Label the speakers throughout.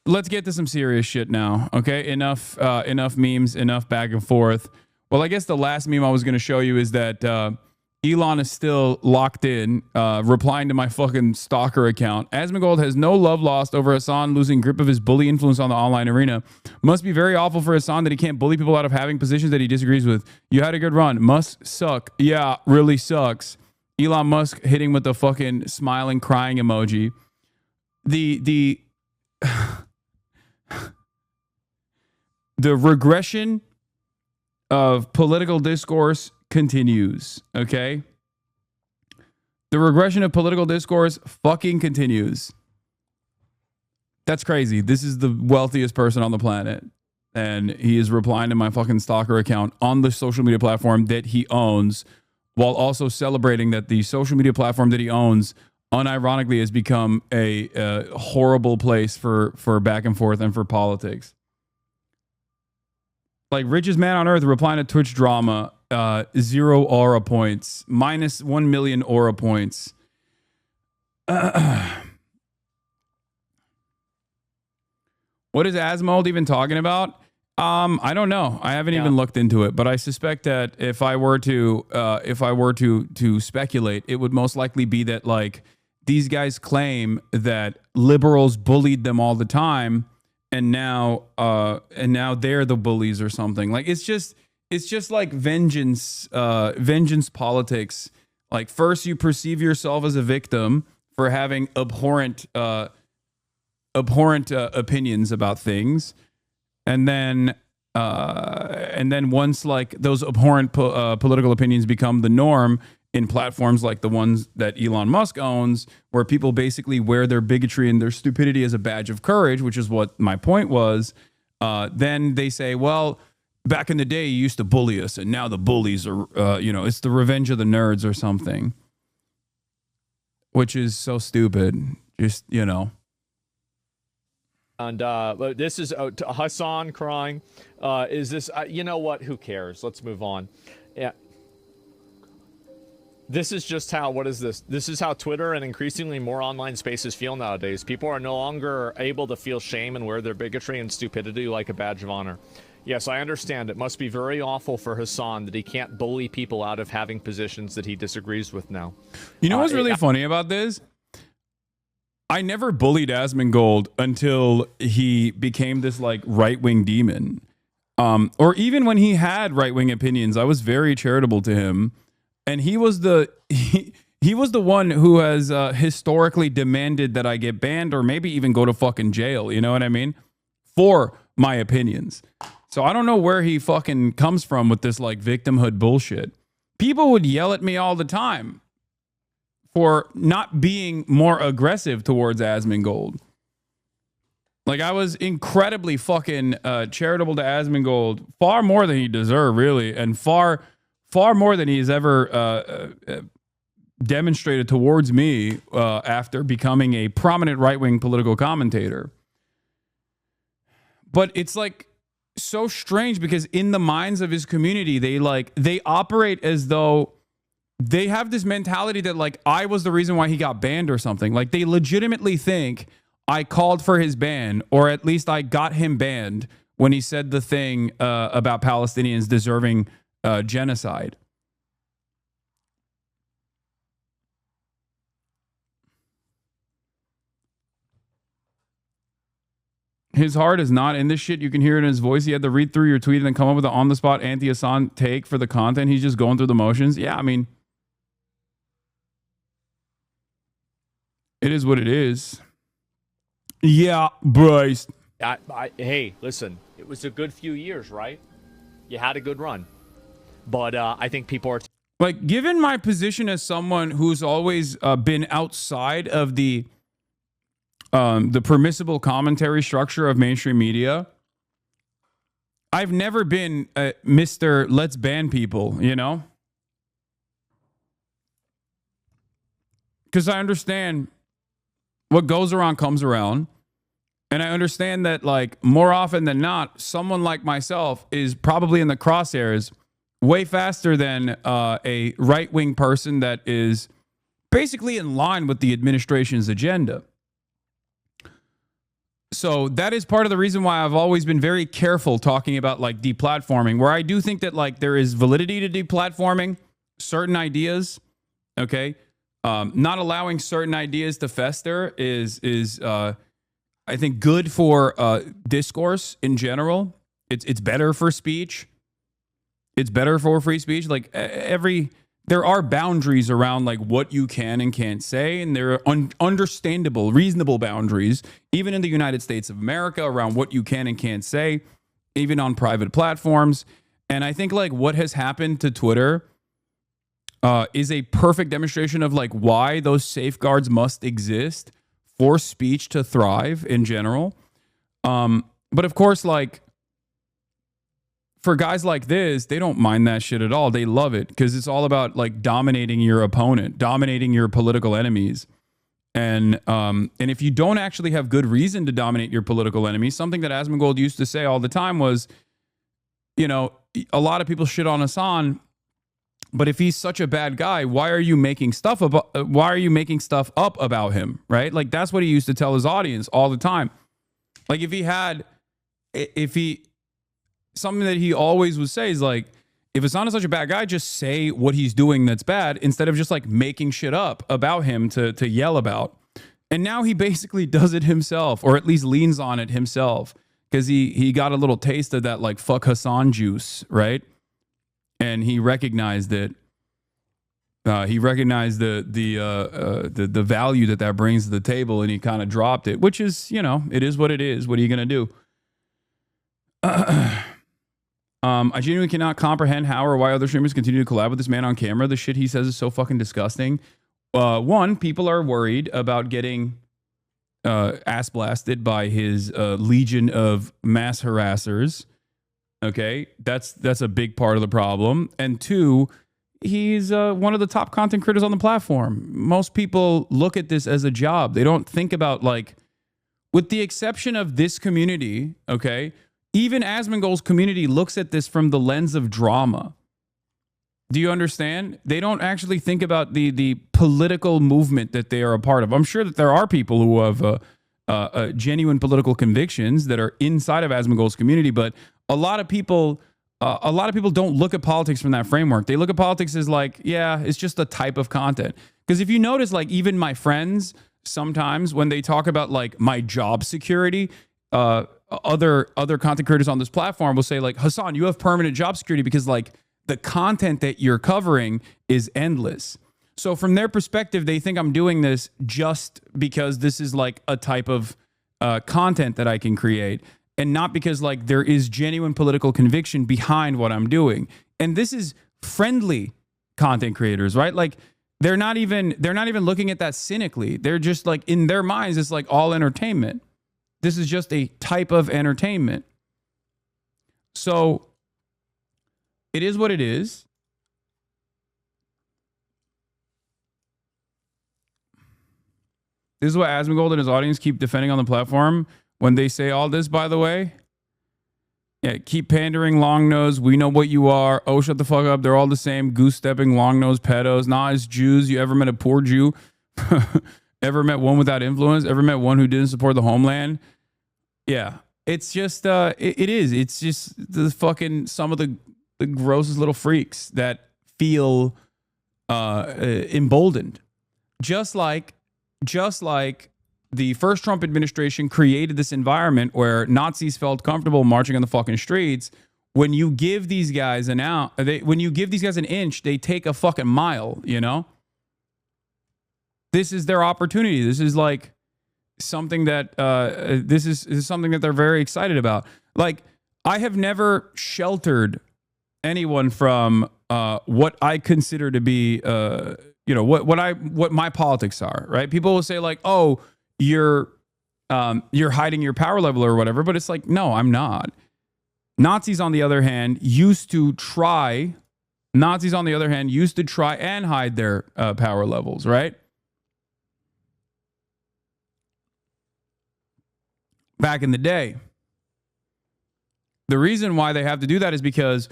Speaker 1: let's get to some serious shit now. Okay, enough memes, enough back and forth. Well, I guess the last meme I was going to show you is that Elon is still locked in, replying to my fucking stalker account. Asmongold has no love lost over Hasan losing grip of his bully influence on the online arena. Must be very awful for Hasan that he can't bully people out of having positions that he disagrees with. You had a good run. Must suck. Yeah, really sucks. Elon Musk hitting with the fucking smiling, crying emoji. The regression of political discourse continues, okay? The regression of political discourse fucking continues. That's crazy. This is the wealthiest person on the planet, and he is replying to my fucking stalker account on the social media platform that he owns, while also celebrating that the social media platform that he owns unironically has become a horrible place for back and forth and for politics. Like, richest man on earth replying to Twitch drama, 0 aura points, minus 1 million aura points. What is Asmongold even talking about? I don't know. I haven't even looked into it, but I suspect that if I were to speculate, it would most likely be that, like, these guys claim that liberals bullied them all the time, and now they're the bullies or something. Like, it's just like vengeance politics. Like, first you perceive yourself as a victim for having abhorrent opinions about things, and then once, like, those abhorrent political opinions become the norm in platforms like the ones that Elon Musk owns, where people basically wear their bigotry and their stupidity as a badge of courage, which is what my point was, then they say, well, back in the day, you used to bully us, and now the bullies are, it's the revenge of the nerds or something, which is so stupid. Just,
Speaker 2: And this is Hasan crying. Is this, you know what? Who cares? Let's move on. Yeah. This is just how, what is this? This is how Twitter and increasingly more online spaces feel nowadays. People are no longer able to feel shame and wear their bigotry and stupidity like a badge of honor. Yes, I understand. It must be very awful for Hasan that he can't bully people out of having positions that he disagrees with now.
Speaker 1: You know what's really funny about this? I never bullied Asmongold until he became this, like, right-wing demon. Or even when he had right-wing opinions, I was very charitable to him. And he was the one who has historically demanded that I get banned or maybe even go to fucking jail. You know what I mean? For my opinions. So I don't know where he fucking comes from with this, like, victimhood bullshit. People would yell at me all the time for not being more aggressive towards Asmongold. Like, I was incredibly fucking charitable to Asmongold, far more than he deserved, really, and far more than he's ever demonstrated towards me after becoming a prominent right-wing political commentator. But it's, like, so strange because in the minds of his community, they operate as though they have this mentality that, like, I was the reason why he got banned or something. Like, they legitimately think I called for his ban, or at least I got him banned when he said the thing about Palestinians deserving genocide. His heart is not in this shit. You can hear it in his voice. He had to read through your tweet and then come up with an on-the-spot anti-Hasan take for the content. He's just going through the motions. Yeah, I mean, it is what it is. Yeah, Bryce.
Speaker 2: Hey, listen, it was a good few years, right? You had a good run. But I think people are...
Speaker 1: Like, given my position as someone who's always been outside of the permissible commentary structure of mainstream media, I've never been Mr. Let's ban people, you know? Because I understand what goes around comes around. And I understand that, like, more often than not, someone like myself is probably in the crosshairs way faster than a right-wing person that is basically in line with the administration's agenda. So that is part of the reason why I've always been very careful talking about like deplatforming, where I do think that like there is validity to deplatforming certain ideas. Okay. Not allowing certain ideas to fester is I think good for discourse in general. It's better for speech. It's better for free speech. Like there are boundaries around like what you can and can't say, and there are understandable, reasonable boundaries, even in the United States of America, around what you can and can't say, even on private platforms. And I think like what has happened to Twitter is a perfect demonstration of like why those safeguards must exist for speech to thrive in general. But of course, like for guys like this, they don't mind that shit at all. They love it because it's all about like dominating your opponent, dominating your political enemies. And if you don't actually have good reason to dominate your political enemies, something that Asmongold used to say all the time was, you know, a lot of people shit on Hasan, but if he's such a bad guy, why are you making stuff up about him, right? Like that's what he used to tell his audience all the time. Like something that he always would say is like, if Hasan is such a bad guy, just say what he's doing that's bad instead of just like making shit up about him to yell about. And now he basically does it himself, or at least leans on it himself, because he got a little taste of that like fuck Hasan juice, right? And he recognized it. He recognized the value that brings to the table, and he kind of dropped it, which is, you know, it is what it is. What are you gonna do? I genuinely cannot comprehend how or why other streamers continue to collab with this man on camera. The shit he says is so fucking disgusting. One, people are worried about getting ass blasted by his legion of mass harassers. Okay, that's a big part of the problem. And two, he's one of the top content creators on the platform. Most people look at this as a job. They don't think about, like, with the exception of this community, okay, even Asmongold's community looks at this from the lens of drama. Do you understand? They don't actually think about the political movement that they are a part of. I'm sure that there are people who have genuine political convictions that are inside of Asmongold's community, but a lot of people don't look at politics from that framework. They look at politics as like, yeah, it's just a type of content. Because if you notice, like even my friends, sometimes when they talk about like my job security, other content creators on this platform will say like, Hasan, you have permanent job security because like the content that you're covering is endless. So from their perspective, they think I'm doing this just because this is like a type of content that I can create, and not because like there is genuine political conviction behind what I'm doing. And this is friendly content creators, right? Like they're not even looking at that cynically. They're just like, in their minds, it's like all entertainment. This is just a type of entertainment. So it is what it is. This is what Asmongold and his audience keep defending on the platform when they say all this, by the way. Yeah, keep pandering, long nose. We know what you are. Oh, shut the fuck up. They're all the same. Goose stepping, long nose pedos. Nah, it's Jews. You ever met a poor Jew? Ever met one without influence? Ever met one who didn't support the homeland? Yeah, it's just, it is. It's just the fucking, some of the grossest little freaks that feel emboldened. Just like the first Trump administration created this environment where Nazis felt comfortable marching on the fucking streets. When you give these guys an inch, they take a fucking mile, you know? This is their opportunity. This is like something that this is something that they're very excited about. Like, I have never sheltered anyone from what I consider to be what my politics are, right? People will say like, "Oh, you're hiding your power level or whatever," but it's like, no, I'm not. Nazis, on the other hand, used to try and hide their power levels, right? Back in the day. The reason why they have to do that is because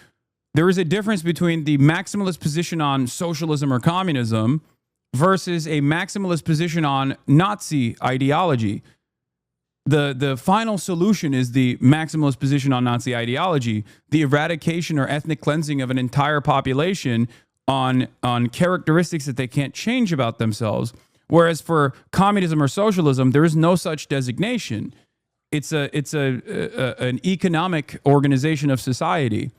Speaker 1: there is a difference between the maximalist position on socialism or communism versus a maximalist position on Nazi ideology. the final solution is the maximalist position on Nazi ideology, the eradication or ethnic cleansing of an entire population on characteristics that they can't change about themselves. Whereas for communism or socialism, there is no such designation. It's an economic organization of society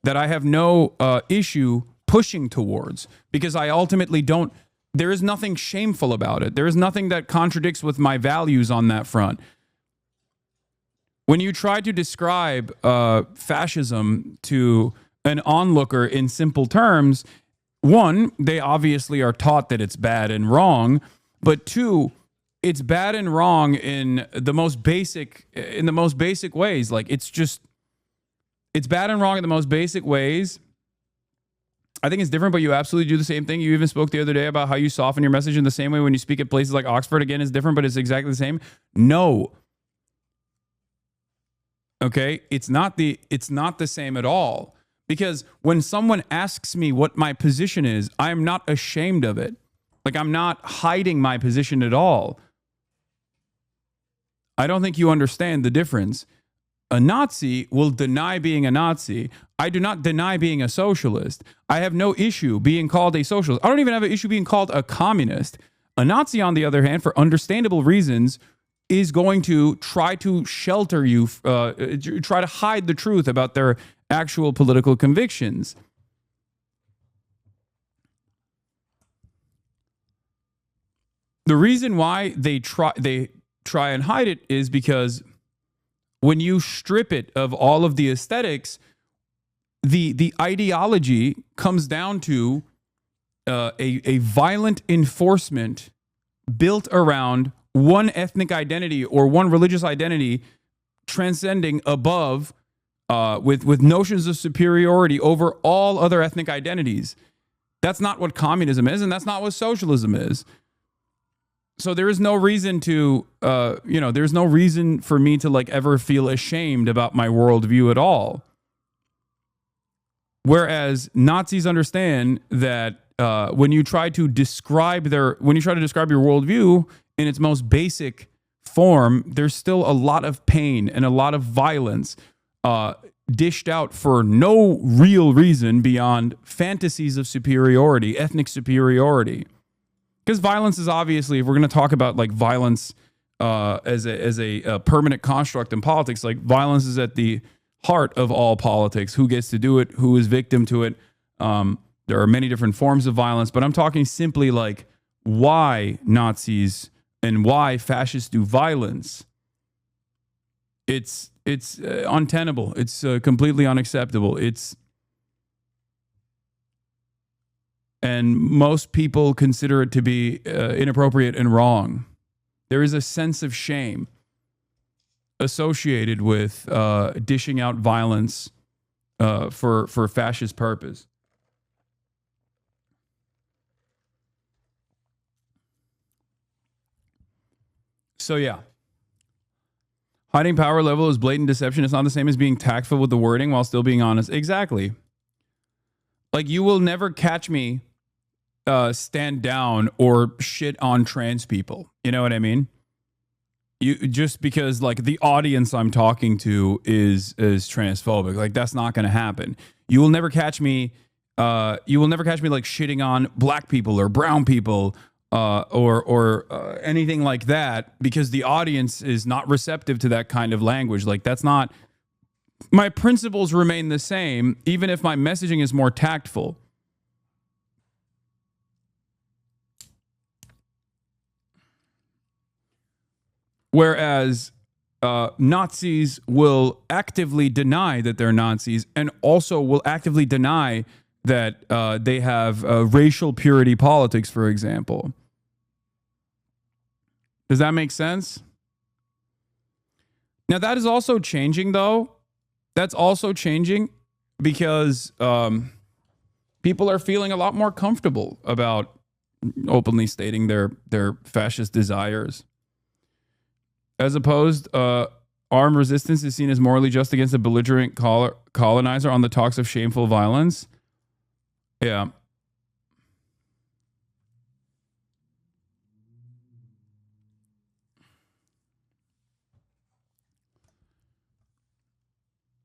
Speaker 1: that I have no issue pushing towards, because I ultimately don't. There is nothing shameful about it. There is nothing that contradicts with my values on that front. When you try to describe fascism to an onlooker in simple terms, one, they obviously are taught that it's bad and wrong, but two, it's bad and wrong in the most basic ways. Like, it's bad and wrong in the most basic ways. I think it's different, but you absolutely do the same thing. You even spoke the other day about how you soften your message in the same way when you speak at places like Oxford. Again, it's different, but it's exactly the same. No. Okay? It's not the same at all. Because when someone asks me what my position is, I am not ashamed of it. Like, I'm not hiding my position at all. I don't think you understand the difference. A Nazi will deny being a Nazi. I do not deny being a socialist. I have no issue being called a socialist. I don't even have an issue being called a communist. A Nazi, on the other hand, for understandable reasons, is going to try to shelter you, try to hide the truth about their actual political convictions. The reason why they try and hide it is because when you strip it of all of the aesthetics, the ideology comes down to a violent enforcement built around one ethnic identity or one religious identity, transcending above with notions of superiority over all other ethnic identities. That's not what communism is, and that's not what socialism is. So there is no reason to, there's no reason for me to like ever feel ashamed about my worldview at all. Whereas Nazis understand that when you try to describe your worldview in its most basic form, there's still a lot of pain and a lot of violence dished out for no real reason beyond fantasies of superiority, ethnic superiority. Because violence is obviously, if we're going to talk about like violence as a permanent construct in politics, like violence is at the heart of all politics. Who gets to do it? Who is victim to it? There are many different forms of violence, but I'm talking simply like why Nazis and why fascists do violence. It's untenable. It's completely unacceptable. And most people consider it to be inappropriate and wrong. There is a sense of shame associated with dishing out violence for fascist purpose. So yeah, hiding power level is blatant deception. It's not the same as being tactful with the wording while still being honest. Exactly. Like, you will never catch me stand down or shit on trans people. You know what I mean? You just because like the audience I'm talking to is transphobic. Like, that's not going to happen. You will never catch me. You will never catch me like shitting on black people or brown people or anything like that, because the audience is not receptive to that kind of language. Like, that's not. My principles remain the same, even if my messaging is more tactful. Whereas Nazis will actively deny that they're Nazis, and also will actively deny that they have racial purity politics, for example. Does that make sense? Now, that is also changing, though. That's also changing because people are feeling a lot more comfortable about openly stating their fascist desires. As opposed, armed resistance is seen as morally just against a belligerent colonizer on the talks of shameful violence. Yeah.